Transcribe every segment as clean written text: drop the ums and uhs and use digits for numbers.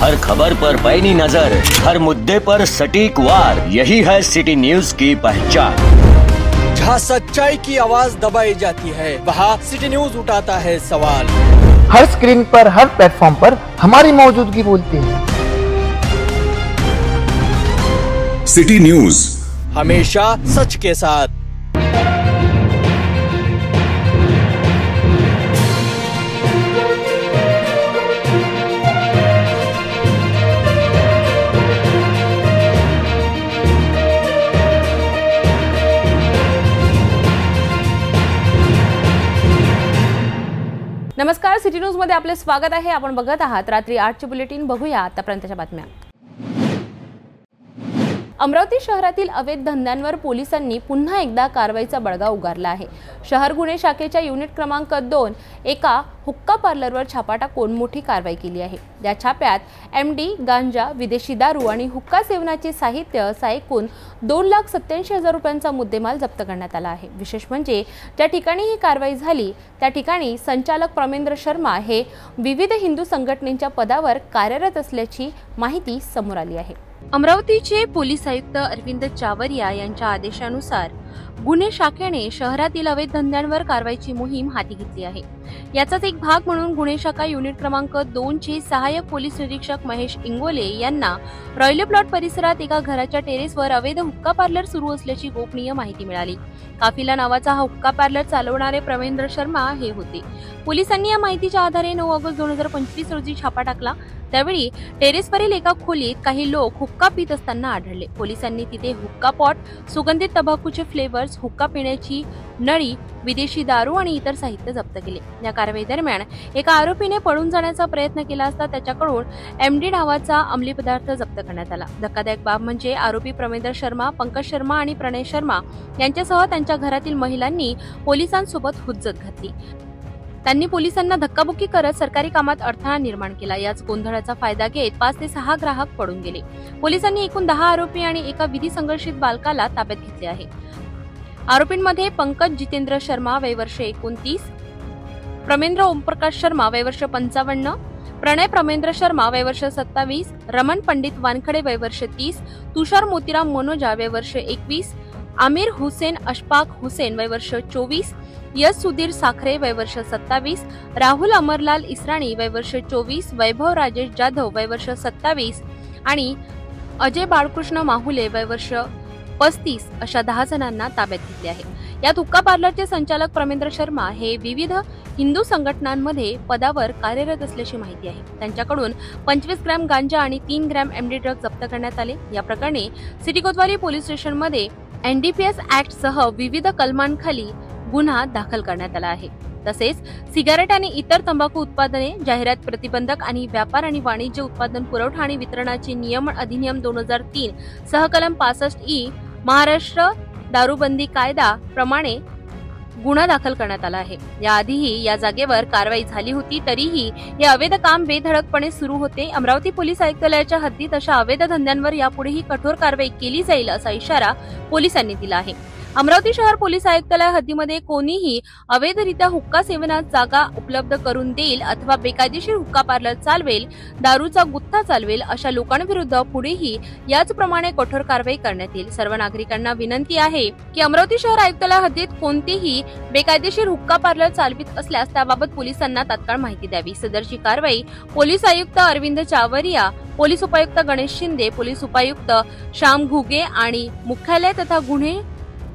हर खबर पर पैनी नजर, हर मुद्दे पर सटीक वार, यही है सिटी न्यूज की पहचान। जहाँ सच्चाई की आवाज दबाई जाती है, वहाँ सिटी न्यूज उठाता है सवाल। हर स्क्रीन पर, हर प्लेटफॉर्म पर हमारी मौजूदगी बोलती है। सिटी न्यूज हमेशा सच के साथ। नमस्कार, सिटी न्यूज मध्ये आपले स्वागत आहे। आपण बघत आहात रात्री 8चे बुलेटिन। बघूया आतापर्यंतच्या बातम्या। अमरावती शहरातील अवैध धंद्यांवर पोलिसांनी पुन्हा एकदा कारवाईचा बडगा उगारला आहे। शहर गुन्हे शाखेच्या युनिट क्रमांक 2 एका हुक्का पार्लरवर छापा टाकून मोठी कारवाई केली आहे। या छाप्यात एमडी, गांजा, विदेशी दारू आणि हुक्का सेवनाचे साहित्य असा एकूण 2,87,000 रुपयांचा मुद्देमाल जप्त करण्यात आला आहे। विशेष म्हणजे ज्या ठिकाणी ही कारवाई झाली त्या ठिकाणी संचालक प्रमेंद्र शर्मा हे विविध हिंदू संघटनेच्या पदावर कार्यरत असल्याची माहिती समोर आली आहे। अमरावतीचे पोलीस आयुक्त अरविंद चावरिया यांच्या आदेशानुसार गुन्हे शाखेने शहरातील अवैध धंद्यांवर कारवाईची मोहीम हाती घेतली आहे। याचाच एक भाग म्हणून गुन्हे शाखा युनिट क्रमांक 2 चे सहाय्यक पोलीस निरीक्षक महेश इंगोले यांना रॉयल प्लॉट परिसरात एका घराच्या टेरेसवर अवैध हुक्का पार्लर सुरू असल्याची गोपनीय माहिती मिळाली। काफिला नावाचा हा हुक्का पार्लर चालवणारे प्रमेंद्र शर्मा हे होते। पोलिसांनी या माहितीच्या आधारे 9 ऑगस्ट 2025 रोजी छापा टाकला। त्यावेळी टेरेसवरील एका खोलीत काही लोक हुक्का पित असताना आढळले। पोलिसांनी तिथे हुक्का पॉट, सुगंधित तंबाखूचे फ्लेवर्स, हुक्का पिण्याची नळी, विदेशी दारू आणि इतर साहित्य जप्त केले। या कारवाई दरम्यान एका आरोपीने पळून जाण्याचा प्रयत्न केला असता त्याच्याकडून एमडी नावाचा अंमली पदार्थ जप्त करण्यात आला। धक्कादायक बाब म्हणजे आरोपी प्रमेंद्र शर्मा, पंकज शर्मा आणि प्रणय शर्मा यांच्यासह त्यांच्या घरातील महिलांनी पोलिसांसोबत हुज्जत घातली। त्यांनी पोलिसांना धक्काबुक्की करत सरकारी कामात अडथळा निर्माण केला। याच गोंधळाचा फायदा घेत 5 ते 6 ग्राहक पळून गेले। पोलिसांनी एकूण 10 आरोपी आणि एका विधी संघर्षित बालकाला ताब्यात घेतले आहे। आरोपींमध्ये पंकज जितेंद्र शर्मा वय वर्ष 29, प्रमेंद्र ओमप्रकाश शर्मा वय वर्ष 55, प्रणय प्रमेंद्र शर्मा वय वर्ष 27, रमण पंडित वानखडे वय वर्ष 30, तुषार मोतीराम मनोजा वय वर्ष 21, आमिर हुसेन अशफाक हुसेन वय वर्ष 24, यश सुधीर साखरे वय वर्ष 27, राहुल अमरलाल इसराणी वय वर्ष 24, वैभव राजेश जाधव वय वर्ष 27 आणि अजय बाळकृष्ण माहुले वय वर्ष 35 अशा 10 जणांना ताब्यात घेतले आहे। यात हुक्का पार्लरचे संचालक प्रमेंद्र शर्मा हे विविध हिंदू संघटनांमध्ये पदावर कार्यरत असल्याची माहिती आहे। त्यांच्याकडून 25 ग्रॅम गांजा आणि 3 ग्रॅम एमडी ड्रग जप्त करण्यात आले। या प्रकरणी सिटी कोतवाली पोलीस स्टेशनमध्ये एनडीपीएस ऍक्ट सह विविध कलमांखाली गुन्हा दाखल करण्यात आला आहे। तसेच सिगारेट आणि इतर तंबाखू उत्पादने, जाहिरात प्रतिबंधक आणि व्यापार आणि वाणिज्य उत्पादन पुरवठा आणि वितरणाचे नियमन अधिनियम 2003 सह कलम 65E महाराष्ट्र दारूबंदी कायदा प्रमाणे गुन्हा दाखल करण्यात आला आहे। याआधीही या जागेवर कारवाई झाली होती, तरीही हे अवैध काम बेधडकपणे सुरू होते। अमरावती पोलीस आयुक्तालयाच्या हद्दीत अशा अवैध धंद्यांवर यापुढेही कठोर कारवाई केली जाईल असा इशारा पोलिसांनी दिला आहे। अमरावती शहर पोलीस आयुक्तालय हद्दीमध्ये कोणीही अवैधरित्या हुक्का सेवनात जागा उपलब्ध करून देईल अथवा बेकायदेशीर हुक्का पार्लर चालवेल, दारूचा गुत्था चालवेल अशा लोकांविरुद्ध पुढेही याचप्रमाणे कठोर कारवाई करण्यात येईल। सर्व नागरिकांना विनंती आहे की अमरावती शहर आयुक्तालय हद्दीत कोणतेही बेकायदेशीर हुक्का पार्लर चालवित असल्यास त्याबाबत पोलिसांना तात्काळ माहिती द्यावी। सदरची कारवाई पोलीस आयुक्त अरविंद चावरिया, पोलीस उपायुक्त गणेश शिंदे, पोलीस उपायुक्त श्याम घुगे आणि मुख्यालय तथा गुन्हे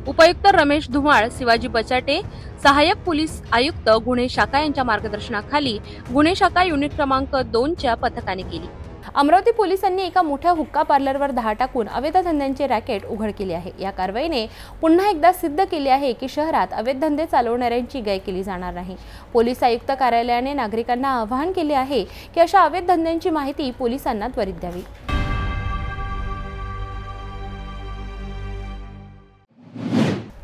उपायुक्त रमेश धुमाळ, शिवाजी बचाटे, सहाय्यक पोलीस आयुक्त गुन्हे शाखा यांच्या मार्गदर्शनाखाली गुन्हे शाखा युनिट क्रमांक 2 च्या पथकाने केली। अमरावती पोलिसांनी एका मोठ्या हुक्का पार्लरवर धाड टाकून अवैध धंद्यांचे रॅकेट उघड केले आहे। या कारवाईने पुन्हा एकदा सिद्ध केले आहे की शहरात अवैध धंदे चालवणाऱ्यांची गय केली जाणार नाही। पोलीस आयुक्त कार्यालयाने नागरिकांना आवाहन केले आहे की अशा अवैध धंद्यांची माहिती पोलिसांना त्वरित द्यावी।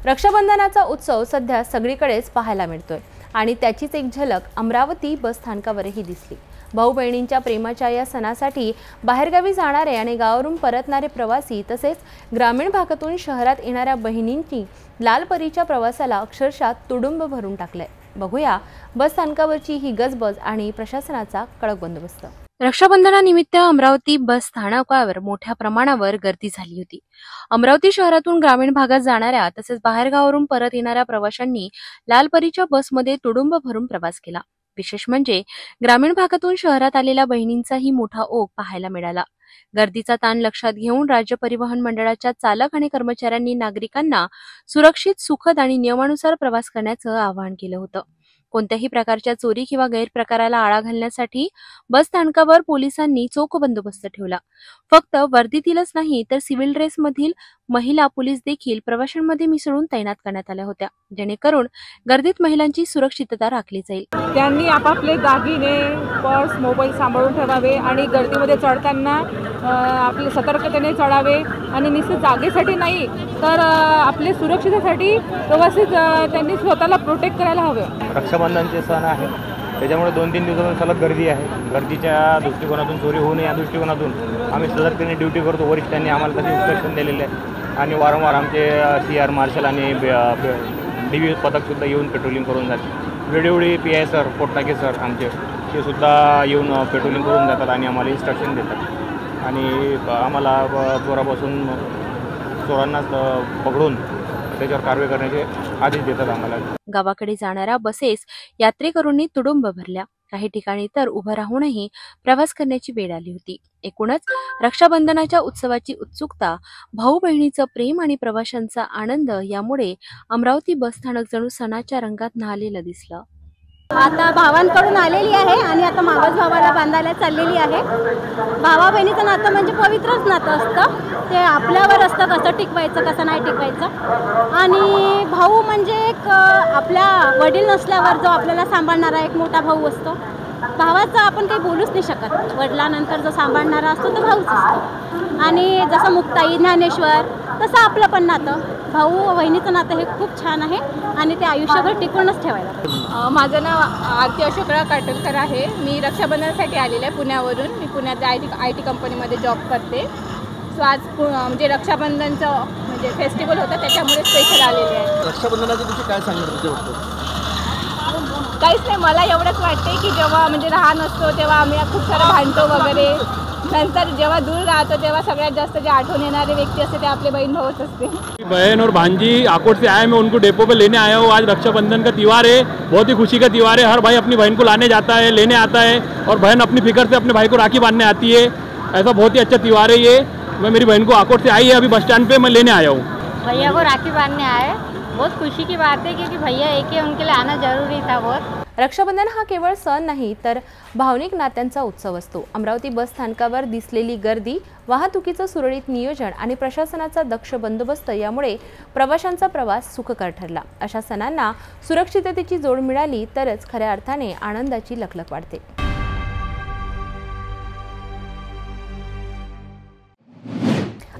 रक्षाबंधनाचा उत्सव सध्या सगळीकडेच पाहायला मिळतोय आणि त्याचीच एक झलक अमरावती बस स्थानकावरही दिसली। भाऊ बहिणींच्या प्रेमाच्या या सणासाठी बाहेरगावी जाणारे आणि गावावरून परतणारे प्रवासी तसेच ग्रामीण भागातून शहरात येणाऱ्या बहिणींची लालपरीच्या प्रवासाला अक्षरशः तुडुंब भरून टाकले। बघूया बस स्थानकावरची ही गजबज आणि प्रशासनाचा कडक बंदोबस्त। रक्षाबंधनानिमित्त अमरावती बस स्थानकावर मोठ्या प्रमाणावर गर्दी झाली होती. अमरावती शहरातून ग्रामीण भागात जाणाऱ्या तसेच बाहेरगावावरून परत येणाऱ्या प्रवाशांनी लालपरीच्या बसमध्ये तुडुंब भरून प्रवास केला. विशेष म्हणजे ग्रामीण भागातून शहरात आलेल्या बहिणींचाही मोठा ओघ पाहायला मिळाला. गर्दीचा ताण लक्षात घेऊन राज्य परिवहन मंडळाच्या चालक आणि कर्मचाऱ्यांनी नागरिकांना सुरक्षित, सुखद आणि नियमानुसार प्रवास करण्याचं आवाहन केलं होतं. कोणत्याही प्रकारच्या चोरी किंवा गैरप्रकाराला आळा घालण्यासाठी बस स्थानकावर पोलिसांनी चोख बंदोबस्त ठेवला. फक्त वर्दीतीलच नाही तर सिव्हिल ड्रेसमधील महिला पोलीस देखील प्रवाशांमध्ये मिसळून तैनात करण्यात आल्या होत्या, जेणेकरून गर्दीत महिलांची सुरक्षितता राखली जाईल. त्यांनी आपापले दागिने, पर्स, मोबाईल सांभाळून ठेवावे आणि गर्दीमध्ये चढताना आपले सतर्कतेने चढावे आणि निश्चित जागेसाठी नाही तर आपल्या सुरक्षिततेसाठी व्यवस्थित त्यांनी स्वतःला प्रोटेक्ट करायला हवे. रक्षाबंधनचे सण आहे, त्याच्यामुळे 2-3 दिवसापासून सलग गर्दी आहे. गर्दीच्या दृष्टिकोनातून, चोरी होऊ नये या दृष्टिकोनातून आम्ही सतर्कतेने ड्युटी करतो. वरिष्ठांनी आम्हाला तसे इन्स्ट्रक्शन दिलेले आहे आणि वारंवार आमचे CR मार्शल आणि DV पथकसुद्धा येऊन पेट्रोलिंग करून जातात. वेळोवेळी PI सर, पोटटाके सर आमचे ते सुद्धा येऊन पेट्रोलिंग करून जातात आणि आम्हाला इन्स्ट्रक्शन देतात आणि आम्हाला चोरापासून चोरांना पकडून त्याच्यावर कारवाई करण्याचे आदेश देतात आम्हाला. गावाकडे जाणाऱ्या बसेस यात्रेकरूंनी तुडुंब भरल्या. काही ठिकाणी तर उभं राहूनही प्रवास करण्याची वेळ आली होती. एकूणच रक्षाबंधनाच्या उत्सवाची उत्सुकता, भाऊ बहिणीचं प्रेम आणि प्रवाशांचा आनंद यामुळे अमरावती बस स्थानक जणू सणाच्या रंगात न्हालेलं दिसलं. आता भावांकडून आलेली आहे आणि आता मावस भावाला बांधायला चाललेली आहे. भावा बहिणीचं नातं म्हणजे पवित्रच नातं असतं. ते आपल्यावर असतं कसं टिकवायचं, कसं नाही टिकवायचं. आणि भाऊ म्हणजे एक आपल्या वडील नसल्यावर जो आपल्याला सांभाळणारा एक मोठा भाऊ असतो. भावाचं आपण काही बोलूच नाही शकत. वडिलांनंतर जो सांभाळणारा असतो तो भाऊच असतो. आणि जसं मुक्ताई, ज्ञानेश्वर तसं आपलं पण नातं, भाऊ बहिणीचं नातं हे खूप छान आहे आणि ते आयुष्यभर टिकूनच ठेवायला पाहिजे. माझं नाव आरती अशोकराव काटलकर आहे. मी रक्षाबंधनासाठी आलेले आहे पुण्यावरून. मी पुण्यात IT कंपनीमध्ये जॉब करते. सो आज म्हणजे रक्षाबंधनचं म्हणजे फेस्टिवल होतं त्याच्यामुळे स्पेशल आलेले आहे. रक्षाबंधनाच्या दिवशी काय सांगितलं? काहीच नाही, मला एवढंच वाटते की जेव्हा म्हणजे लहान असतो तेव्हा आम्ही खूप सारं भांडतो वगैरे. नंतर जेव्हा दूर राहतो तेव्हा सगळ्यात जास्त जे आठवण येणारे व्यक्ती असते ते आपले बहन भाऊच असते. बहन और भांजी आकोट से आए, मैं उनको डेपो पे लेने आया हूँ. आज रक्षाबंधन का त्यौहार है, बहुत ही खुशी का त्यौहार है. हर भाई अपनी बहन को लाने जाता है, लेने आता है और बहन अपनी फिक्र से अपने भाई को राखी बांधने आती है. ऐसा बहुत ही अच्छा त्यौहार है ये. मैं मेरी बहन को आकोट से आई है, अभी बस स्टैंड पे मैं लेने आया हूँ. भैया को राखी बांधने आए, बहुत खुशी की बात है क्योंकि भैया एक है, उनके लिए आना जरूरी था बहुत. रक्षाबंधन हा केवळ सण नाही तर भावनिक नात्यांचा उत्सव असतो. अमरावती बस स्थानकावर दिसलेली गर्दी, वाहतुकीचं सुरळीत नियोजन आणि प्रशासनाचा दक्ष बंदोबस्त यामुळे प्रवाशांचा प्रवास सुखकर ठरला. अशा सणांना सुरक्षिततेची जोड मिळाली तरच खऱ्या अर्थाने आनंदाची लखलख वाढते.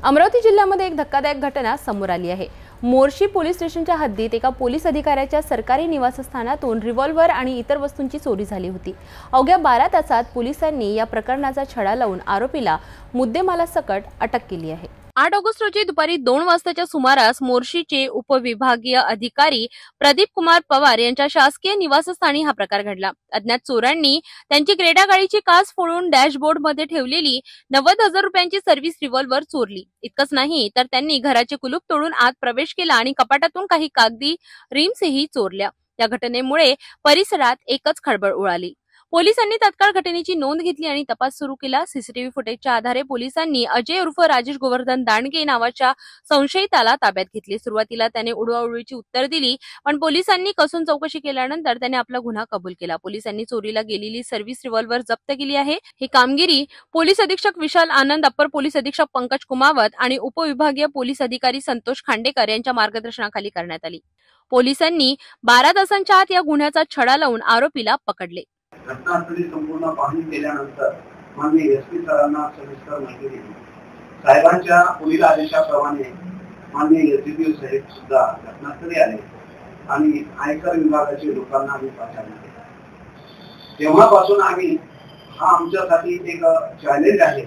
अमरावती जिल्ह्यामध्ये एक धक्कादायक घटना समोर आली आहे. मोर्शी पोलीस स्टेशनच्या हद्दीत एका पोलीस अधिकाऱ्याच्या सरकारी निवासस्थानातून रिव्हॉल्व्हर आणि इतर वस्तूंची चोरी झाली होती. अवघ्या 12 तासात पोलिसांनी या प्रकरणाचा छडा लावून आरोपीला मुद्देमालासकट अटक केली आहे. 8 ऑगस्ट रोजी दुपारी 2 वाजताच्या सुमारास मोर्शीचे उपविभागीय अधिकारी प्रदीप कुमार पवार यांच्या शासकीय निवासस्थानी हा प्रकार घडला. अज्ञात चोरांनी त्यांची क्रेडा गाडीची काच फोडून डॅशबोर्डमध्ये ठेवलेली 90,000 रुपयांची सर्व्हिस रिव्हॉल्व्हर चोरली. इतकंच नाही तर त्यांनी घराचे कुलूप तोडून आत प्रवेश केला आणि कपाटातून काही कागदी रिम्सही चोरल्या. या घटनेमुळे परिसरात एकच खळबळ उडाली. पोलिसांनी तात्काळ घटनेची नोंद घेतली आणि तपास सुरू केला. सीसीटीव्ही फुटेजच्या आधारे पोलिसांनी अजय उर्फ राजेश गोवर्धन दांडगे नावाच्या संशयिताला ताब्यात घेतले. सुरुवातीला त्याने उडवाउडवीची उत्तर दिली, पण पोलिसांनी कसून चौकशी केल्यानंतर त्याने आपला गुन्हा कबूल केला. पोलिसांनी चोरीला गेलेली सर्व्हिस रिव्हॉल्व्हर जप्त केली आहे. ही कामगिरी पोलीस अधीक्षक विशाल आनंद, अप्पर पोलीस अधीक्षक पंकज कुमावत आणि उपविभागीय पोलीस अधिकारी संतोष खांडेकर यांच्या मार्गदर्शनाखाली करण्यात आली. पोलिसांनी 12 तासांच्या आत या गुन्ह्याचा छडा लावून आरोपीला पकडले. घटनास्थळी संपूर्ण पाहणी केल्यानंतर माननीय SP सरांना सविस्तर माहिती दिली. साहेबांच्या पुढील आदेशाप्रमाणे माननीय SDPO साहेब सुद्धा घटनास्थळी आले आणि आयकर विभागाच्या लोकांना आम्ही पाठवले. तेव्हापासून आम्ही हा आमच्यासाठी एक चॅलेंज आहे.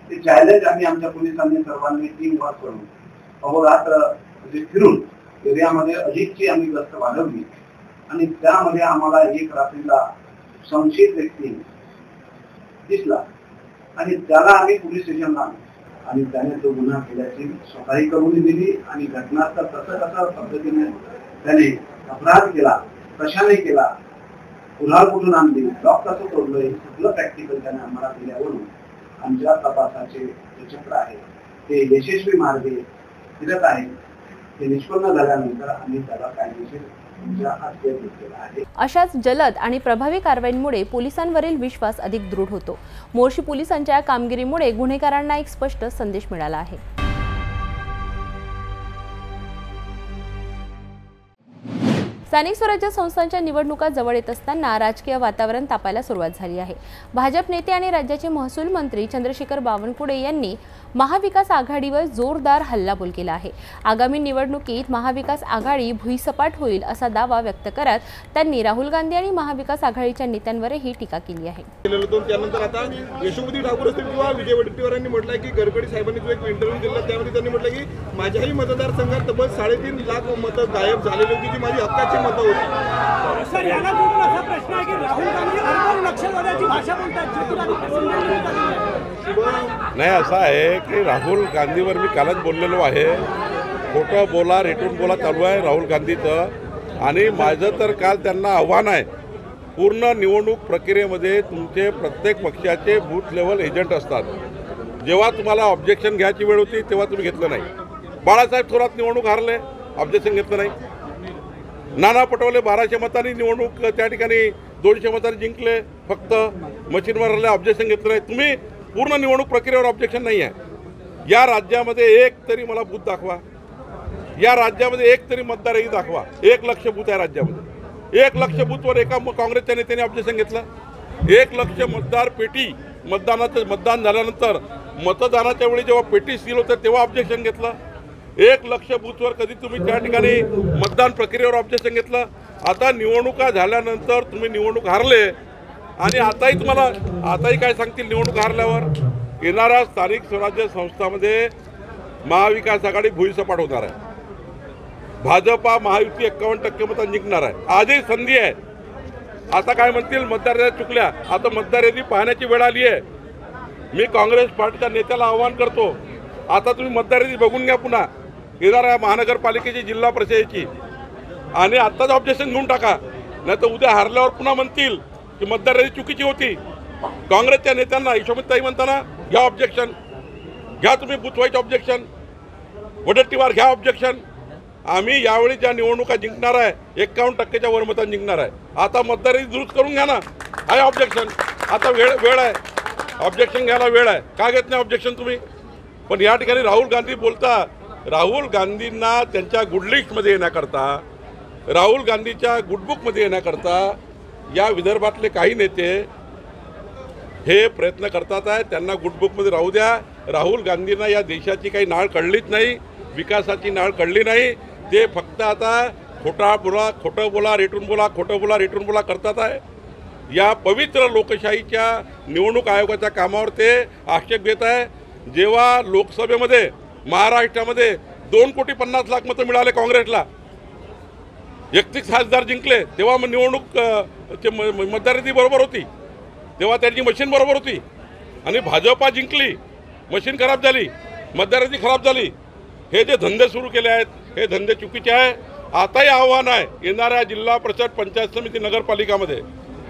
ते चॅलेंज आम्ही आमच्या पोलिसांनी सर्वांनी टीम वर्क करून अहोरात्र फिरून एरियामध्ये अधिकची आम्ही गस्त वाढवली आणि त्यामध्ये आम्हाला एक रात्रीला संशयित व्यक्ती दिसला आणि त्याला आम्ही पोलीस स्टेशनला आणलं आणि त्याने तो गुन्हा केल्याची स्वतःही कबुली दिली आणि घटनास्थळ कसा पद्धतीने त्याने अपराध केला, कशाने केला, कुणाला कुठून आणली, लॉक कसं तोडलंय, सगळं प्रॅक्टिकल त्याने आम्हाला दिल्यावरून आमच्या तपासाचे जे चक्र आहे ते यशस्वी मार्गे फिरत आहे. ते निष्पन्न झाल्यानंतर आम्ही त्याला कायदेशीर अशाच जलद आणि प्रभावी कारवाईमुळे पोलिसांवरील विश्वास अधिक दृढ होतो. मोर्शी पोलिसांच्या कामगिरीमुळे गुन्हेगारांना एक स्पष्ट संदेश मिळाला आहे. स्थानिक स्वराज्य संस्थांच्या निवडणुका जवळ येत असताना राजकीय वातावरण तापायला सुरुवात झाली आहे. भाजप नेते आणि राज्याचे महसूल मंत्री चंद्रशेखर बावनकुळे यांनी महाविकास आघाडीवर जोरदार हल्लाबोल केला आहे. आगामी निवडणुकीत महाविकास आघाडी भुईसपाट होईल असा दावा व्यक्त करत त्यांनी राहुल गांधी आणि महाविकास आघाडीच्या नेत्यांवरही टीका केली आहे. त्यानंतर आता यशोमती ठाकूर असतील किंवा विजय वडेट्टीवार यांनी म्हटलंय की गडकरी साहेबांनी जो एक इंटरव्ह्यू दिला त्यामध्ये त्यांनी म्हटलं की माझ्याही मतदारसंघात तब्बल 3.5 लाख मतं गायब झालेली होती जी माझी हक्काची मतं होती. सर, याला जोडून असा प्रश्न आहे की राहुल गांधी अर्बन नक्षलवादाची भाषा बोलतात. नाही, असं आहे की राहुल गांधीवर मी कालच बोललेलो आहे. खोटं बोला रेटून बोला चालू आहे राहुल गांधीचं. आणि माझं तर काल त्यांना आव्हान आहे, पूर्ण निवडणूक प्रक्रियेमध्ये तुमचे प्रत्येक पक्षाचे बूथ लेवल एजंट असतात. जेव्हा तुम्हाला ऑब्जेक्शन घ्यायची वेळ होती तेव्हा तुम्ही घेतलं नाही. बाळासाहेब थोरात निवडणूक हारले, ऑब्जेक्शन घेतलं नाही. नाना पटोले 1200 मतांनी निवडणूक त्या ठिकाणी 200 मतांनी जिंकले, फक्त मशीनवर हरले, ऑब्जेक्शन घेतलं नाही. तुम्ही पूर्ण निवडणूक प्रक्रियेवर ऑब्जेक्शन नाही आहे. या राज्यामध्ये एक तरी मला बूथ दाखवा, या राज्यामध्ये एक तरी मतदारही दाखवा. 1 लक्ष बूथ आहे राज्यामध्ये. 1 लक्ष बूथवर एका काँग्रेसच्या नेत्याने ऑब्जेक्शन घेतलं. 1 लक्ष मतदार पेटी मतदान झाल्यानंतर मतदानाच्या वेळी जेव्हा पेटी सील होतं तेव्हा ऑब्जेक्शन घेतलं. 1 लक्ष बूथवर कधी तुम्ही त्या ठिकाणी मतदान प्रक्रियेवर ऑब्जेक्शन घेतलं. आता निवडणुका झाल्यानंतर तुम्ही निवडणूक हारले आणि आताही काय सांगतील निवडणूक हारल्यावर. येणाऱ्या स्थानिक स्वराज्य संस्थांमध्ये महाविकास आघाडी भुईसपाट होणार आहे. भाजपा महायुती 51% मतांनी जिंकणार आहे. आजही संधी आहे. आता काय म्हणतील मतदार यादी चुकल्या, आता मतदार यादी पाहण्याची वेळ आली आहे. मी काँग्रेस पार्टीच्या नेत्याला आवाहन करतो, आता तुम्ही मतदार यादी बघून घ्या पुन्हा येणाऱ्या महानगरपालिकेची, जिल्हा परिषदेची, आणि आत्ताच ऑब्जेक्शन घेऊन टाका. नाही तर उद्या हारल्यावर पुन्हा म्हणतील की मतदार यादी चुकीची होती. काँग्रेसच्या नेत्यांना यशोमतीताई म्हणताना घ्या ऑब्जेक्शन, घ्या तुम्ही बूथ वाईज ऑब्जेक्शन, वडेट्टीवार घ्या ऑब्जेक्शन. आम्ही यावेळी ज्या निवडणुका जिंकणार आहे 51%च्या वर मतांनी जिंकणार आहे. आता मतदार यादी दुरुस्त करून घ्या ना. आहे ऑब्जेक्शन, आता वेळ आहे, ऑब्जेक्शन घ्यायला वेळ आहे. का घेत नाही ऑब्जेक्शन तुम्ही? पण या ठिकाणी राहुल गांधी बोलता, राहुल गांधींना त्यांच्या गुड लिस्टमध्ये येण्याकरता, राहुल गांधीच्या गुडबुकमध्ये येण्याकरता या विदर्भातले काही नेते हे प्रयत्न करतात आहे. त्यांना गुडबुकमध्ये राहू द्या. राहुल गांधींना या देशाची काही नाळ कळलीच नाही, विकासाची नाळ कळली नाही. ते फक्त आता खोटं बोला रेटून बोला, खोटं बोला रेटून बोला करतात आहे. या पवित्र लोकशाहीच्या निवडणूक आयोगाच्या कामावर ते आक्षेप घेत आहे. जेव्हा लोकसभेमध्ये महाराष्ट्रामध्ये 2,50,00,000 मतं मिळाले काँग्रेसला, 31 खासदार जिंकले, तेव्हा निवडणूक मतदार यादी बरोबर होती, तेव्हा त्यांची मशीन बरोबर होती. आणि भाजपा जिंकली, मशीन खराब झाली, मतदार यादी खराब झाली. हे जे धंदे सुरू केले आहेत हे धंदे चुकीचे आहे. आताही आव्हान आहे, येणाऱ्या जिल्हा परिषद, पंचायत समिती, नगरपालिकामध्ये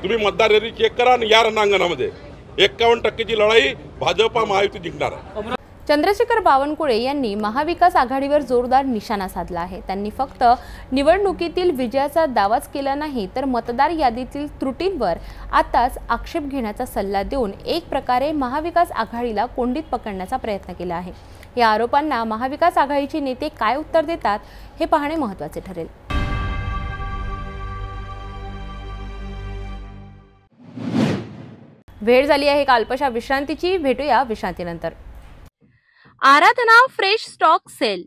तुम्ही मतदार यादी चेक करा आणि या रणांगणामध्ये 51%ची लढाई भाजपा महायुती जिंकणार आहे. चंद्रशेखर बावनकुळे यांनी महाविकास आघाडीवर जोरदार निशाणा साधला आहे. त्यांनी फक्त निवडणुकीतील विजयाचा दावाच केला नाही, तर मतदार यादीतील त्रुटींवर आताच आक्षेप घेण्याचा सल्ला देऊन एक प्रकारे महाविकास आघाडीला कोंडीत पकडण्याचा प्रयत्न केला आहे. या आरोपांना महाविकास आघाडीचे नेते काय उत्तर देतात हे पाहणे महत्त्वाचे ठरेल. वेळ झाली आहे अल्पशा विश्रांतीची. भेटूया विश्रांतीनंतर. आराधना फ्रेश स्टॉक सेल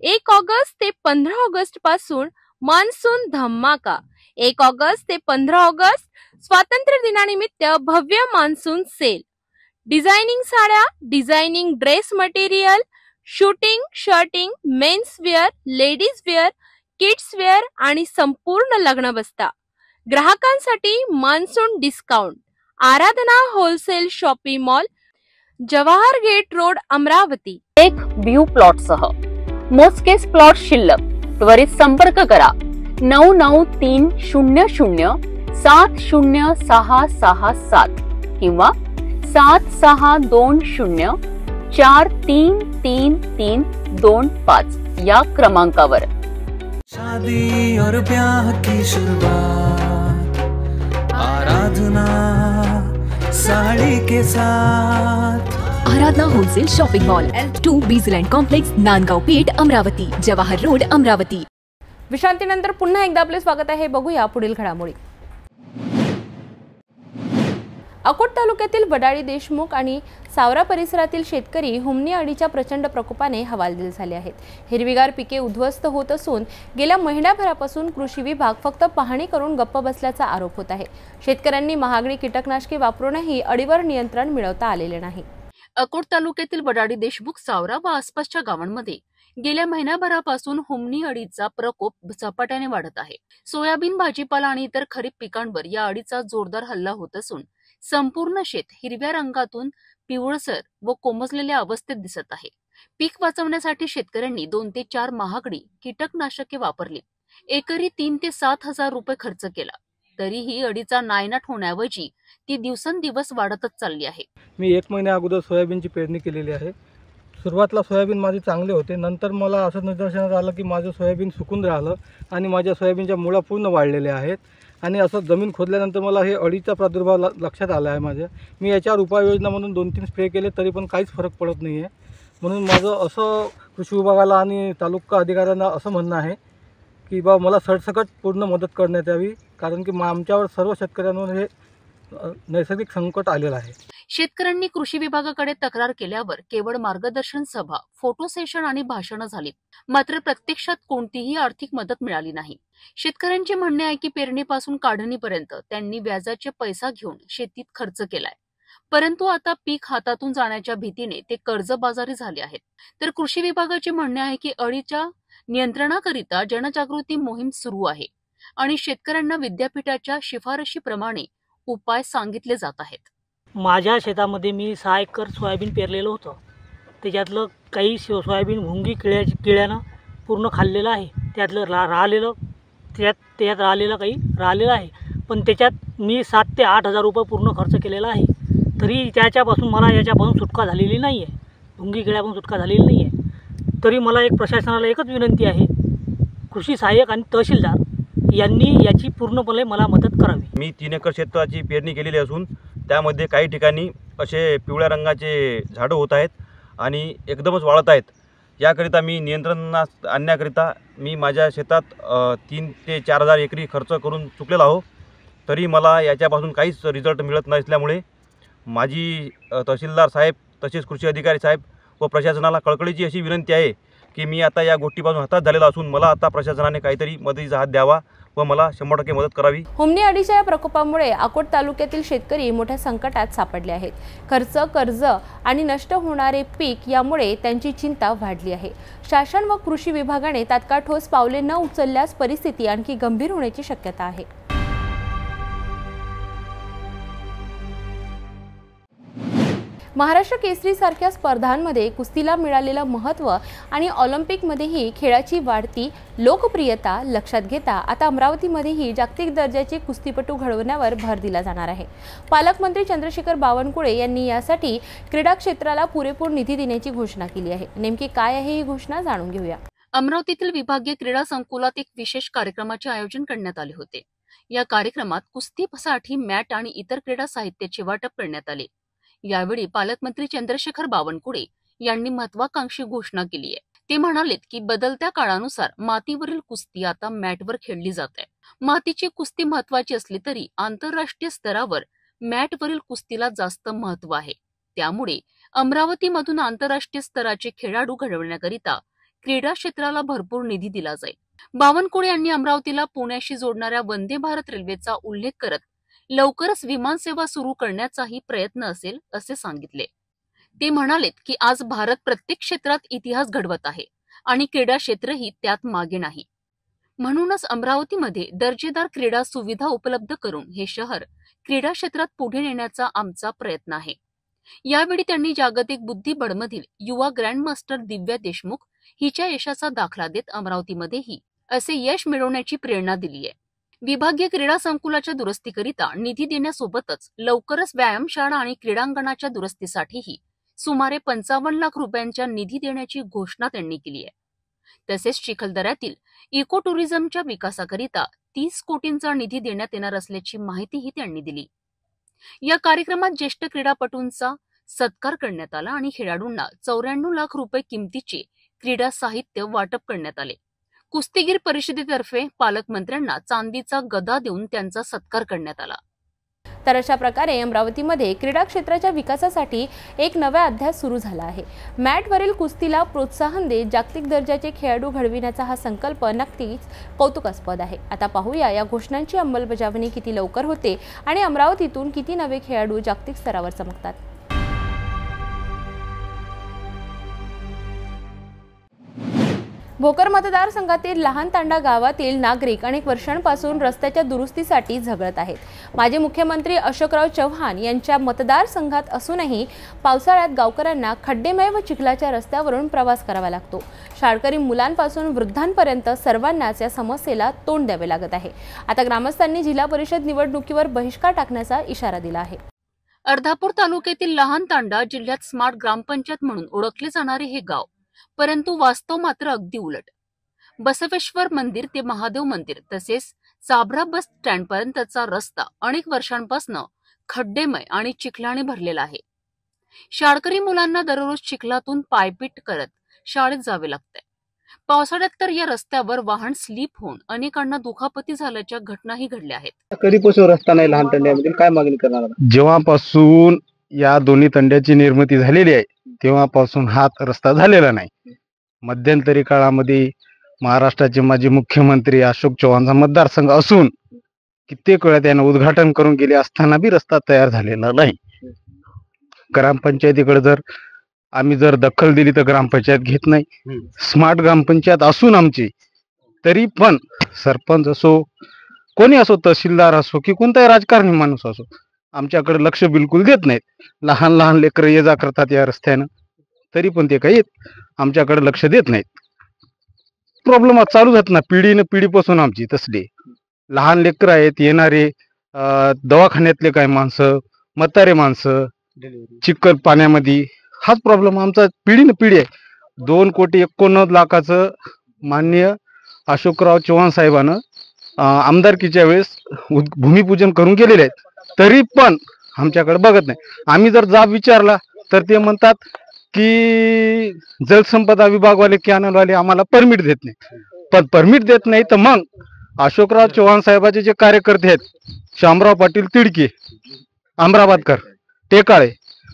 1 ऑगस्ट ते 15 ऑगस्ट पासून मान्सून धमाका. 1 ऑगस्ट ते 15 ऑगस्ट स्वातंत्र्य दिनानिमित्त भव्य मान्सून सेल. डिझायनिंग साड्या, designing dress material, suiting, shirting, men's wear, ladies wear, kids wear आणि संपूर्ण लग्न बस्ता. ग्राहकांसाठी monsoon discount. Aradhana wholesale shopping mall, Jawahar gate road, Amravati. एक व्यू प्लॉट सह मोजकेच प्लॉट शिल्लक, त्वरित संपर्क करा 9930706667 किंवा 7620433325 या क्रमांकावर। शादी और ब्याह की शुरुआत आराधना साड़ी के साथ। Aradhana wholesale shopping mall, L2 बीजलँड कॉम्प्लेक्स, नांदगाव पेठ, अमरावती, जवाहर रोड, अमरावती। विश्रांतीनंतर पुन्हा एकदा आपले स्वागत आहे। बघूया पुढील घडामोडी। अकोट तालुक्यातील वडाळी, देशमुख आणि सावरा परिसरातील शेतकरी हुमणी अळीच्या प्रचंड प्रकोपाने हवालदिल झाले आहेत। हिरवीगार पिके उद्ध्वस्त होत असून गेल्या महिन्याभरापासून कृषी विभाग फक्त पाहणी करून गप्प बसल्याचा आरोप होत आहे। शेतकऱ्यांनी महागडी कीटकनाशके वापरूनही अळीवर नियंत्रण मिळवता आलेले नाही। अकोट तालुक्यातील वडाळी, देशमुख, सावरा व आसपासच्या गावांमध्ये गेल्या महिनाभरापासून हुमणी अळीचा प्रकोप झपाट्याने वाढत आहे। सोयाबीन, भाजीपाला आणि इतर खरीप पिकांवर या अळीचा जोरदार हल्ला होत असून संपूर्ण शेत हिरव्या रंगातून पिवळसर व कोमजलेल्या अवस्थेत दिसत आहे। पीक वाचवण्यासाठी शेतकऱ्यांनी 2 ते 4 महागडी कीटकनाशके वापरली। एकरी 3 ते 7 हजार रुपये खर्च केला, तरीही अळीचा नायनाट होण्याऐवजी ती दिवसेंदिवस वाढतच चालली आहे। मी 1 महिन्या अगोदर सोयाबीनची पेरणी केलेली आहे। सुरुवातीला सोयाबीन माझे चांगले होते, नंतर मला असं निदर्शनास आलं की माझं सोयाबीन सुकून राहिलं आणि माझ्या सोयाबीनच्या मुळा पूर्ण वाढलेल्या आहेत आणि असं जमीन खोदल्यानंतर मला हे अळीचा प्रादुर्भाव लक्षात आला आहे माझ्या। मी याच्यावर उपाययोजना म्हणून 2-3 स्प्रे केले तरी पण काहीच फरक पडत नाही आहे। म्हणून माझं असं कृषी विभागाला आणि तालुका अधिकाऱ्यांना असं म्हणणं आहे की बा मला सरसकट पूर्ण मदत करण्यात यावी, कारण की आमच्यावर सर्व शेतकऱ्यांवर हे नैसर्गिक संकट आलेलं आहे। शेतकऱ्यांनी कृषी विभागाकडे तक्रार केल्यावर केवळ मार्गदर्शन सभा, फोटो सेशन आणि भाषणं झालीत, मात्र प्रत्यक्षात कोणतीही आर्थिक मदत मिळाली नाही। शेतकऱ्यांचे म्हणणे आहे की पेरणीपासून काढणीपर्यंत त्यांनी व्याजाचे पैसा घेऊन शेतीत खर्च केलाय, परंतु आता पीक हातातून जाण्याच्या भीतीने ते कर्जबाजारी झाले आहेत। तर कृषी विभागाचे म्हणणे आहे की अळीच्या नियंत्रणाकरिता जनजागृती मोहीम सुरू आहे आणि शेतकऱ्यांना विद्यापीठाच्या शिफारशीप्रमाणे उपाय सांगितले जात आहेत। माझ्या शेतामध्ये मी 6 एकर सोयाबीन पेरलेलं होतं। त्याच्यातलं काही सोयाबीन भुंगी किड्यानं पूर्ण खाल्लेलं आहे। त्यातलं राहिलेलं त्याच्यात राहिलेलं आहे, पण त्याच्यात मी 7 ते 8 हजार रुपये पूर्ण खर्च केलेला आहे, तरी त्याच्यापासून मला याच्यापासून सुटका झालेली नाही आहे, भुंगी किड्यापासून सुटका झालेली नाही आहे। तरी मला एक प्रशासनाला एकच विनंती आहे, कृषी सहाय्यक आणि तहसीलदार यांनी याची पूर्णपणे मला मदत करावी। मी 3 एकर शेताची पेरणी केलेली असून त्यामध्ये काही ठिकाणी असे पिवळ्या रंगाचे झाडं होत आहेत आणि एकदमच वाढत आहेत। याकरिता मी नियंत्रणात आणण्याकरिता मी माझ्या शेतात 3 ते 4 हजार एकरी खर्च करून चुकलेला आहो, तरी मला याच्यापासून काहीच रिझल्ट मिळत नसल्यामुळे माझी तहसीलदार साहेब तसेच कृषी अधिकारी साहेब व प्रशासनाला कळकळीची अशी विनंती आहे की मी आता या गोष्टीपासून हताश झालेला असून मला आता प्रशासनाने काहीतरी मदतीचा हात द्यावा व मला 100% मदत करावी। हुमणी अळीच्या या प्रकोपामुळे अकोट तालुक्यातील शेतकरी मोठ्या संकटात सापडले आहेत। खर्च, कर्ज आणि नष्ट होणारे पीक यामुळे त्यांची चिंता वाढली आहे। शासन व कृषी विभागाने तात्काळ ठोस पावले न उचलल्यास परिस्थिती आणखी गंभीर होण्याची शक्यता आहे। महाराष्ट्र केसरी सारख्या स्पर्धांमध्ये कुस्तीला मिळालेलं महत्त्व आणि ऑलिम्पिकमध्येही खेळाची वाढती लोकप्रियता लक्षात घेता आता अमरावतीमध्येही जागतिक दर्जाचे कुस्तीपटू घडवण्यावर भर दिला जाणार आहे। पालकमंत्री चंद्रशेखर बावनकुळे यांनी यासाठी क्रीडा क्षेत्राला पुरेपूर निधी देण्याची घोषणा केली आहे। नेमकी काय आहे ही घोषणा जाणून घेऊया। अमरावतीतील विभागीय क्रीडा संकुलात एक विशेष कार्यक्रमाचे आयोजन करण्यात आले होते। या कार्यक्रमात कुस्तीसाठी मॅट आणि इतर क्रीडा साहित्याचे वाटप करण्यात आले। यावेळी पालकमंत्री चंद्रशेखर बावनकुळे यांनी महत्वाकांक्षी घोषणा केली आहे। ते म्हणालेत की बदलत्या काळानुसार मातीवरील कुस्ती आता मॅटवर खेळली जात आहे। मातीची कुस्ती महत्वाची असली तरी आंतरराष्ट्रीय स्तरावर मॅटवरील कुस्तीला जास्त महत्व आहे। त्यामुळे अमरावतीमधून आंतरराष्ट्रीय स्तराचे खेळाडू घडवण्याकरिता क्रीडा क्षेत्राला भरपूर निधी दिला जाईल। बावनकुळे यांनी अमरावतीला पुण्याशी जोडणाऱ्या वंदे भारत रेल्वेचा उल्लेख करत लवकरच विमानसेवा सुरू करण्याचाही प्रयत्न असेल असे सांगितले। ते म्हणालेत की आज भारत प्रत्येक क्षेत्रात इतिहास घडवत आहे आणि क्रीडा क्षेत्रही त्यात मागे नाही। म्हणूनच अमरावतीमध्ये दर्जेदार क्रीडा सुविधा उपलब्ध करून हे शहर क्रीडा क्षेत्रात पुढे नेण्याचा आमचा प्रयत्न आहे. यावेळी त्यांनी जागतिक बुद्धिबळमधील युवा ग्रँडमास्टर दिव्या देशमुख हिच्या यशाचा दाखला देत अमरावतीमध्येही असे यश मिळवण्याची प्रेरणा दिली आहे. विभागीय क्रीडा संकुलाच्या दुरुस्तीकरिता निधी देण्यासोबतच लवकरच व्यायामशाळा आणि क्रीडांगणाच्या दुरुस्तीसाठीही सुमारे 55 लाख रुपयांच्या निधी देण्याची घोषणा त्यांनी केली आहे. तसेच चिखलदऱ्यातील इको टुरिझमच्या विकासाकरिता 30 कोटींचा निधी देण्यात येणार असल्याची माहितीही त्यांनी दिली. या कार्यक्रमात ज्येष्ठ क्रीडापटूंचा सत्कार करण्यात आला आणि खेळाडूंना 94 लाख रुपये किमतीचे क्रीडा साहित्य वाटप करण्यात आले. कुस्तीगीर परिषदेतर्फे पालकमंत्र्यांना चांदीचा गदा देऊन त्यांचा सत्कार करण्यात आला. तर अशा प्रकारे अमरावतीमध्ये क्रीडा क्षेत्राच्या विकासासाठी एक नवा अध्याय सुरू झाला आहे. मॅटवरील कुस्तीला प्रोत्साहन देत जागतिक दर्जाचे खेळाडू घडविण्याचा हा संकल्प नक्कीच कौतुकास्पद आहे. आता पाहूया या घोषणांची अंमलबजावणी किती लवकर होते आणि अमरावतीतून किती नवे खेळाडू जागतिक स्तरावर चमकतात. भोकर मतदारसंघातील लहान तांडा गावातील नागरिक अनेक वर्षांपासून रस्त्याच्या दुरुस्तीसाठी झगडत आहेत. माजी मुख्यमंत्री अशोकराव चव्हाण यांच्या मतदारसंघात असूनही पावसाळ्यात गावकऱ्यांना खड्डेमय व चिखलाच्या रस्त्यावरून प्रवास करावा लागतो. शाळकरी मुलांपासून वृद्धांपर्यंत सर्वांनाच या समस्येला तोंड द्यावे लागत आहे. आता ग्रामस्थांनी जिल्हा परिषद निवडणुकीवर बहिष्कार टाकण्याचा इशारा दिला आहे. अर्धापूर तालुक्यातील लहान तांडा जिल्ह्यात स्मार्ट ग्रामपंचायत म्हणून ओळखले जाणारे हे गाव, परंतु वास्तव मात्र अगदी उलट. बसवेश्वर मंदिर ते महादेव मंदिर तसेच चाभरा बस स्टँड पर्यंतचा रस्ता अनेक वर्षांपासून खड्डेमय आणि चिखलाने भरलेला आहे. शाळकरी मुलांना दररोज चिखलातून पायपीट करत शाळेत जावे लागते. पावसाळ्यात तर या रस्त्यावर वाहन स्लिप होऊन अनेकांना दुखापती झाल्याच्या घटनाही घडल्या आहेत. कधीपासून रस्ता नाही लहान तांड्यामधील, काय मागणी करणार? जेव्हापासून या दोन्ही तंड्याची निर्मिती झालेली आहे तेव्हापासून हा रस्ता झालेला नाही. मध्यंतरी काळामध्ये महाराष्ट्राचे माजी मुख्यमंत्री अशोक चव्हाणचा मतदारसंघ असून कित्येक वेळा त्यानं उद्घाटन करून गेले असताना बी रस्ता तयार झालेला नाही. ग्रामपंचायतीकडे जर आम्ही दखल दिली तर ग्रामपंचायत घेत नाही. स्मार्ट ग्रामपंचायत असून आमची तरी पण सरपंच असो कोणी असो, तहसीलदार असो की कोणताही राजकारणी माणूस असो, आमच्याकडे लक्ष बिलकुल देत नाहीत. लहान लहान लेकरं ये जा करतात या रस्त्यानं, तरी पण ते काही आमच्याकडे लक्ष देत नाहीत. प्रॉब्लेम चालू जात ना पिढीनं पिढीपासून आमची तसली लहान लेकरं आहेत येणारे, दवाखान्यातले काही माणसं, म्हातारे माणसं, चिखल पाण्यामध्ये, हाच प्रॉब्लेम आमचा पिढीनं पिढी आहे. 2,91,00,000 माननीय अशोकराव चव्हाण साहेबानं आमदारकीच्या वेळेस भूमिपूजन करून गेलेले आहेत, तरी पण आमच्याकडे बघत नाही. आम्ही जर जाब विचारला तर ते म्हणतात की जलसंपदा विभागवाले कॅनलवाले आम्हाला परमिट देत नाही. पण परमिट देत नाही तर मग अशोकराव चव्हाण साहेबाचे जे कार्यकर्ते आहेत, शामराव पाटील तिडके, अमराबादकर, टेकाळे,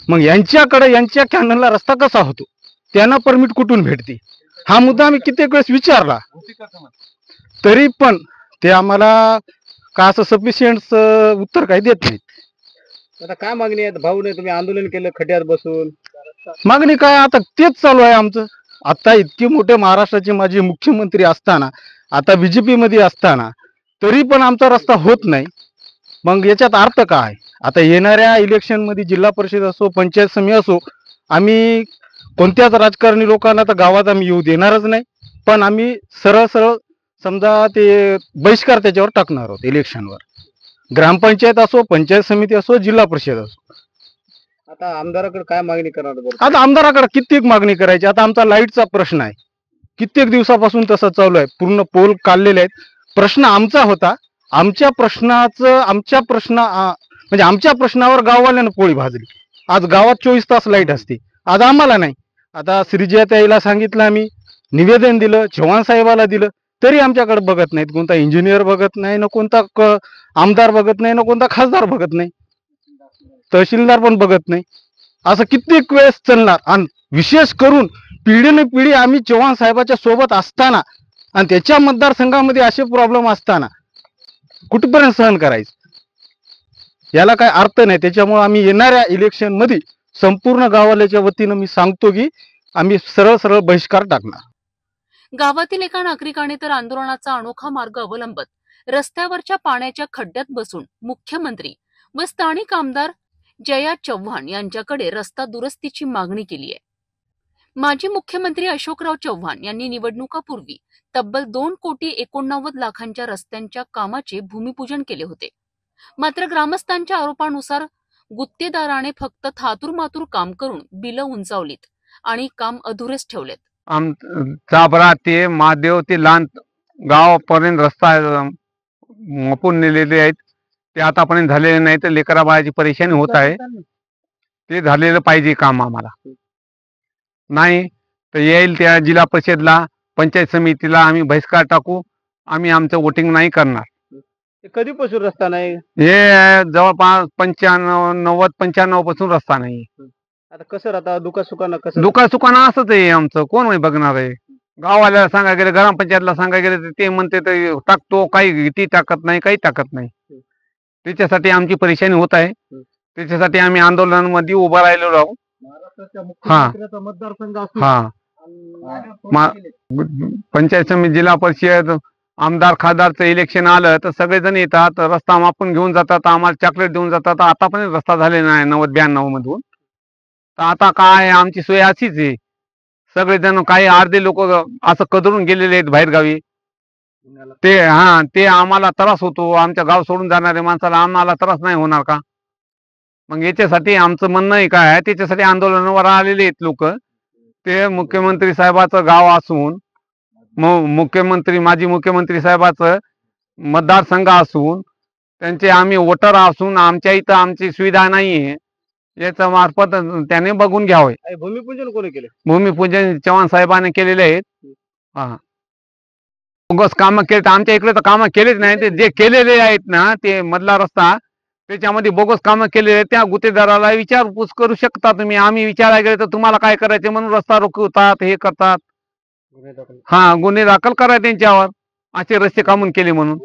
मग यांच्याकडे यांच्या कॅनलला रस्ता कसा होतो, त्यांना परमिट कुठून भेटते, हा मुद्दा आम्ही कित्येक वेळेस विचारला, तरी पण ते आम्हाला का असं सफिशियंट उत्तर काही देत नाहीत. आता काय मागणी आहे? भाऊ नाही तुम्ही आंदोलन केलं खड्ड्यात बसून, मागणी काय आता तेच चालू आहे आमचं. आता इतके मोठे महाराष्ट्राचे माजी मुख्यमंत्री असताना, आता बीजेपी मध्ये असताना, तरी पण आमचा रस्ता होत नाही. मग याच्यात अर्थ काय? आता येणाऱ्या इलेक्शन मध्ये जिल्हा परिषद असो, पंचायत समिती असो, आम्ही कोणत्याच राजकारणी लोकांना तर गावात आम्ही येऊ देणारच नाही. पण आम्ही सरळ सरळ समजा ते बहिष्कार त्याच्यावर टाकणार आहोत इलेक्शनवर. ग्रामपंचायत असो, पंचायत समिती असो, जिल्हा परिषद असो. आता आमदाराकडे काय मागणी करणार? आता आमदाराकडे कित्येक मागणी करायची. आता आमचा लाईटचा प्रश्न आहे, कित्येक दिवसापासून तसं चालू आहे, पूर्ण पोल काढलेले आहेत. प्रश्न आमचा होता, आमच्या प्रश्नावर गाववाल्यानं पोळी भाजली. आज गावात 24 तास लाईट असते, आज आम्हाला नाही. आता श्रीजयाताईला सांगितलं, आम्ही निवेदन दिलं, चव्हाण साहेबाला दिलं, तरी आमच्याकडे बघत नाहीत. कोणता इंजिनियर बघत नाही, न कोणता आमदार बघत नाही, न कोणता खासदार बघत नाही, तहसीलदार पण बघत नाही. असं कित्येक वेळेस चालणार. आणि विशेष करून पिढीने पिढी आम्ही चव्हाण साहेबाच्या सोबत असताना आणि त्याच्या मतदारसंघामध्ये असे प्रॉब्लेम असताना कुठपर्यंत सहन करायचं, याला काय अर्थ नाही. त्याच्यामुळे आम्ही येणाऱ्या इलेक्शन मध्ये संपूर्ण गावाल्याच्या वतीनं मी सांगतो की आम्ही सरळ सरळ बहिष्कार टाकणार. गावातील एका नागरिकाने तर आंदोलनाचा अनोखा मार्ग अवलंबत रस्त्यावरच्या पाण्याच्या खड्ड्यात बसून मुख्यमंत्री व स्थानिक आमदार जया चव्हाण यांच्याकडे रस्ता दुरुस्तीची मागणी केली आहे। माजी मुख्यमंत्री अशोकराव चव्हाण यांनी निवडणुकापूर्वी तब्बल 2,89,00,000 रस्त्यांच्या कामाचे भूमिपूजन केले होते। मात्र ग्रामस्थांच्या आरोपानुसार गुत्तेदाराने फक्त थातूरमातूर काम करून बिलं उंचावलीत आणि काम अधुरेच ठेवलेत। चाबरा ते महादेव ते लांत गावापर्यंत रस्ता मापून नेलेले आहेत, ते आतापर्यंत झालेले नाही, तर लेकरा बाळाची परेशानी होत आहे। ते झालेलं पाहिजे काम आम्हाला, नाही तर येईल त्या जिल्हा परिषदला पंचायत समितीला आम्ही बहिष्कार टाकू, आम्ही आमचं वोटिंग नाही करणार। कधीपासून रस्ता नाही? हे जवळपास 95 पासून रस्ता नाही। आता कसं राहता दुखासुखानं कसं? दुखासुखानं असंच आहे आमचं, कोण बघणार आहे? गावाला सांगा गेले, ग्रामपंचायतला सांगा गेले, ते म्हणते तर टाकतो, काही ती टाकत नाही, काही टाकत नाही। त्याच्यासाठी आमची परेशानी होत आहे, त्याच्यासाठी आम्ही आंदोलनामध्ये उभा राहिलेलो आहोत। मतदारसंघ पंचायत समिती, जिल्हा परिषद, आमदार खासदारचं इलेक्शन आलं तर सगळेजण येतात, रस्ता मापून घेऊन जातात, आम्हाला चॉकलेट देऊन जातात। आतापर्यंत रस्ता झाले नाही 90-92 मधून, तर आता काय आमची सोय अशीच आहे। सगळेजण काही अर्धे लोक असं कदरून गेलेले आहेत बाहेरगावी, ते आम्हाला त्रास होतो। आमच्या गाव सोडून जाणाऱ्या माणसाला आम्हाला त्रास नाही होणार का? मग याच्यासाठी आमचं म्हणणं आहे काय आहे, त्याच्यासाठी आंदोलनावर आलेले आहेत लोक। ते मुख्यमंत्री साहेबाचं गाव असून, माजी मुख्यमंत्री साहेबाचं मतदारसंघ असून, त्यांचे आम्ही वोटर असून आमच्या इथं आमची सुविधा नाहीये, याच्या मार्फत त्याने बघून घ्यावे। भूमिपूजन कोणी केले? भूमिपूजन चव्हाण साहेबांनी केलेले आहेत। बोगस कामं केले, आमच्या इकडे तर कामं केलेच नाही। ते जे केलेले आहेत ना, ते मधला रस्ता त्याच्यामध्ये बोगस कामं केलेले, त्या गुत्तेदाराला विचारपूस करू शकता तुम्ही। आम्ही विचारायला गेले तर तुम्हाला काय करायचे म्हणून रस्ता रोखवतात, हे करतात। गुन्हे दाखल करा त्यांच्यावर, असे रस्ते कामून केले म्हणून।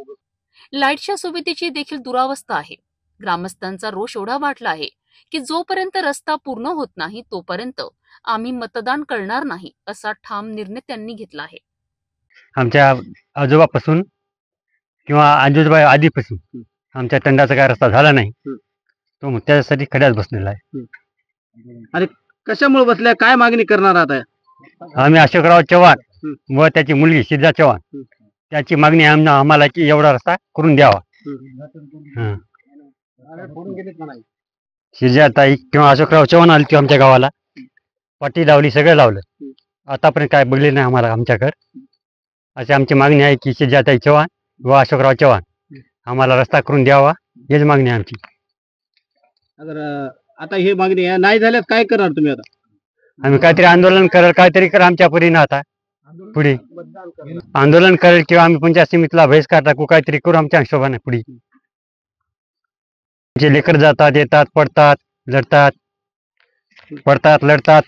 लाईटच्या सुविधेची देखील दुरावस्था आहे। ग्रामस्थांचा रोष एवढा वाढला आहे की जोपर्यंत रस्ता पूर्ण होत नाही तोपर्यंत आम्ही मतदान करणार नाही, असा ठाम निर्णय त्यांनी घेतला आहे। आमच्या आजोबापासून किंवा आजोबा आधीपासून आमच्या तंडाचा काय रस्ता झाला नाही, तो त्यासाठी खड्यात बसलेला आहे। आणि कशामुळे बसल्या, काय मागणी करणार आता? आम्ही अशोकराव चव्हाण व त्याची मुलगी शिरजा चव्हाण, त्याची मागणी आम्हाला की एवढा रस्ता करून द्यावा। शिरजा ताई किंवा अशोकराव चव्हाण आली की आमच्या गावाला पाटी लावली, सगळं लावलं, आतापर्यंत काय बघले नाही आम्हाला आमच्याकडे। अशी आमची मागणी आहे की शिरजा ताई चव्हाण व अशोकराव चव्हाण आम्हाला रस्ता करून द्यावा, हेच मागणी आहे आमची। आता ही मागणी आहे, नाही झाल्यास काय करणार तुम्ही? आता आम्ही काहीतरी आंदोलन करेल, काहीतरी कर आमच्या परीनं। आता पुढे आंदोलन करेल किंवा आम्ही पंचायत समितीला बहिष्कार टाकू, काहीतरी करू आमच्या हिशोबाने पुढे। जे लेकर जातात, येतात, पडतात, लढतात, लढतात,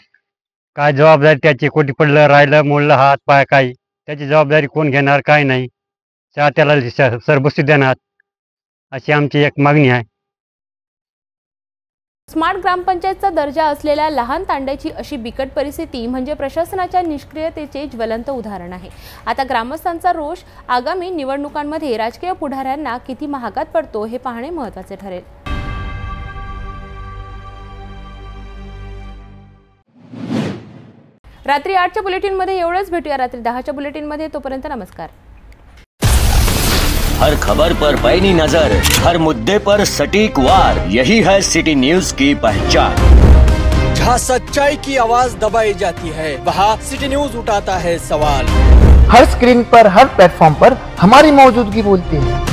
काय जबाबदारी त्याची? कोटी पडलं, राहिलं, मोडलं हात पाय, काही त्याची जबाबदारी कोण घेणार? काय नाही, त्याला सरबस्ती देणार, अशी आमची एक मागणी आहे। स्मार्ट ग्रामपंचायतचा दर्जा असलेल्या लहान तांड्याची अशी बिकट परिस्थिती म्हणजे प्रशासनाच्या निष्क्रियतेचे ज्वलंत उदाहरण आहे। आता ग्रामस्थांचा रोष आगामी निवडणुकांमध्ये राजकीय पुढाऱ्यांना किती महागात पडतो हे पाहणे महत्त्वाचे ठरेल। रात्री 8च्या बुलेटिनमध्ये एवढंच, भेटूया रात्री 10च्या बुलेटिनमध्ये। तोपर्यंत नमस्कार। हर खबर पर पैनी नजर, हर मुद्दे पर सटीक वार, यही है सिटी न्यूज की पहचान। जहां सच्चाई की आवाज दबाई जाती है, वहां सिटी न्यूज उठाता है सवाल। हर स्क्रीन पर, हर प्लेटफॉर्म पर हमारी मौजूदगी बोलती है।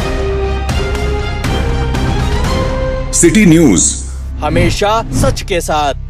सिटी न्यूज हमेशा सच के साथ।